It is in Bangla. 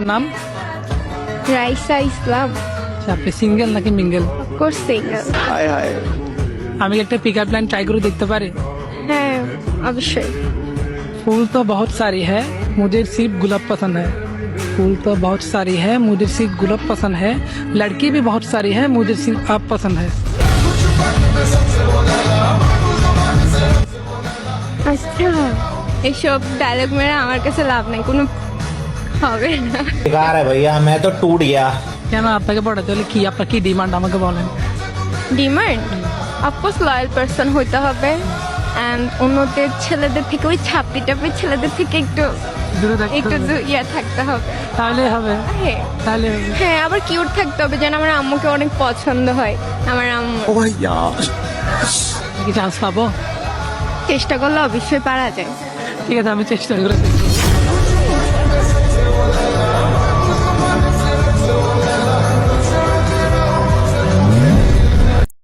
আপনার নাম? রাইসা ইসলাম। আচ্ছা, আপনি সিঙ্গেল নাকি মিঙ্গেল? Course single. আমি একটা पिकअप लाइन ट्राई করে দেখতে পারি? হ্যাঁ অবশ্যই। फूल तो बहुत सारी है, मुझे सिर्फ गुलाब पसंद है। फूल तो बहुत सारी है, मुझे सिर्फ गुलाब पसंद है। लड़की भी बहुत सारी है, मुझे सिर्फ आप पसंद है। আচ্ছা এইসব ডায়লগ মেরে আমার কাছে লাভ নাই, কোনো হবে না। बेकार है भैया, मैं तो टूट गया। কেন আপনাকে পড়াতে হলে কি আপনার কি ডিমান্ড আমাকে বলেন? ডিমান্ড অফকোর্স লয়াল পারসন হইতে হবে, অ্যান্ড অন্যদের ছেলেদের থেকে ওই ছাপড়ি টাপড়ি ছেলেদের থেকে একটু দূরে থাকতে একটু হবে। ইয়া থাকতে হবে। তাহলে হবে, হ্যাঁ তাহলে হবে। হ্যাঁ, আবার কিউট থাকতে হবে, যেন আমার আম্মুকে অনেক পছন্দ হয়। আমার আম্মু কি চান্স পাবো? চেষ্টা করলে অবশ্যই পারা যায়। ঠিক আছে, আমি চেষ্টা করে দেখি।